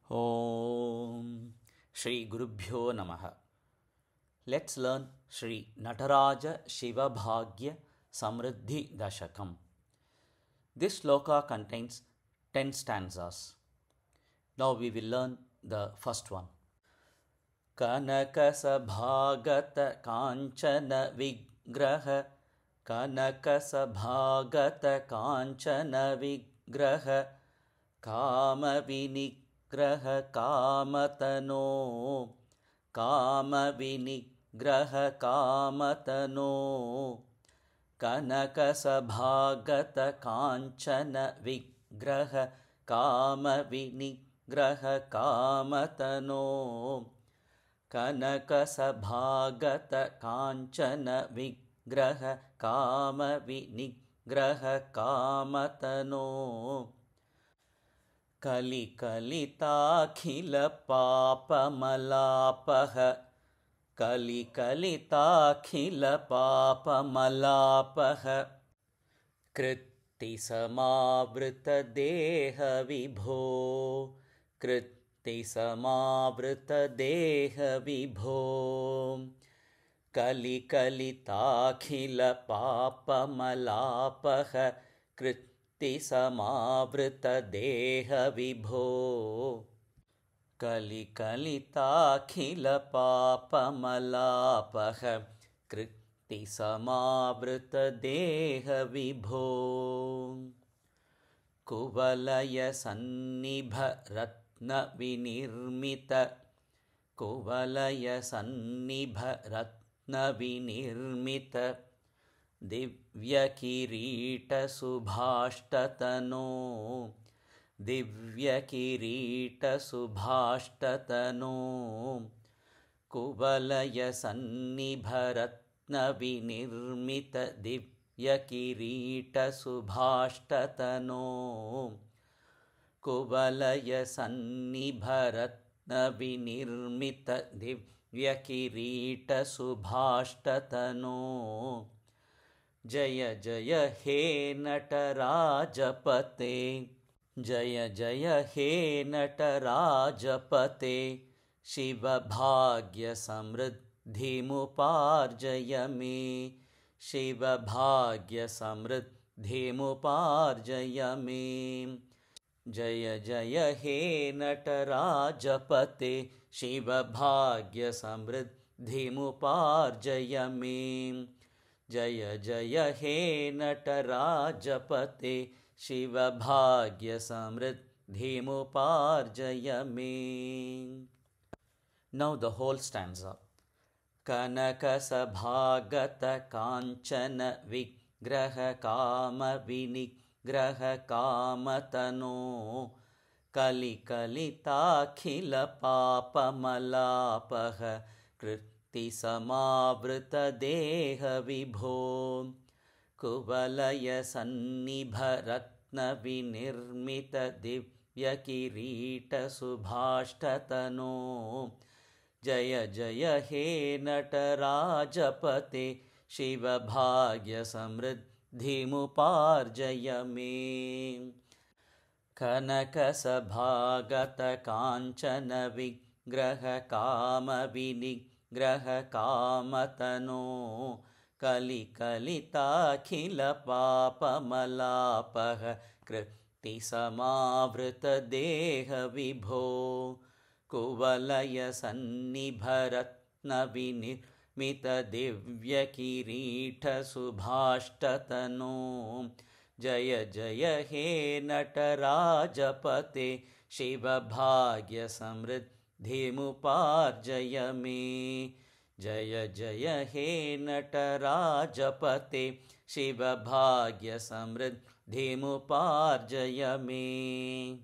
Om Shri Gurubhyo Namaha. Let's learn Shri Nataraja Shiva Bhagya Samriddhi Dashakam. This sloka contains 10 stanzas. Now we will learn the first one. Kanakasabhagata Kanchana Vigraha Kanakasabhagata Kanchana Vigraha Kama Vinigraha Kamatano Kama Vinigraha Kamatano Kanakasabhagata Kanchana Vigraha Kama Vinigraha Kamatano Kanakasabhagata Kanchana Vigraha Kama Vinigraha Kamatano Kalikalitakhila papamalapaha Kalikalitakhila papamalapaha Kritti samavrita deha vibho Kritti samavrita deha vibho Kalikalitakhila papamalapaha Kritti samavrita deha vibho Kalikalitakhila papamalapaha Kritti samavrita deha vibho Kuvalaya sannibha ratna vinirmita Kuvalaya sannibha ratna vinirmita Divya kirita subhashtatano Divya kirita subhashtatano Kuvalaya sannibha ratna vinirmita Divya kirita subhashtatano Kuvalaya sannibha ratna vinirmita Divya kirita subhashtatano Jaya Jaya He Natarajapate Jaya Jaya He Natarajapate Shiva Bhagya Samriddhi Muparjayame Shiva Bhagya Samriddhi Muparjayame Jaya Jaya He Natarajapate Shiva Bhagya Samriddhi Muparjayame Jaya Jaya He Natarajapate Shiva Bhagya Samriddhi Muparjayame. Now the whole stanza. Kanakasabhagata Kanchana Vigraha Kama Vinigraha Kamatano Kalikalitakhila papamalapaha Kritti samavrita deha vibho Kuvalaya sannibha ratna vinirmita Divya kirita subhashtatano Jaya Jaya He Natarajapate Shiva Bhagya Samriddhi Muparjayame Kanakasabhagata Kanchana Vigraha Kama Vinigraha Kamatano Kalikalitakhila papamalapaha Kritti samavrita deha vibho Kuvalaya sannibha ratna vinirmita Divya kirita subhashtatano Jaya Jaya He Natarajapate Shiva Bhagya Samriddhi Muparjayame Jaya Jaya He Natarajapate Shiva Bhagya Samriddhi Muparjayame.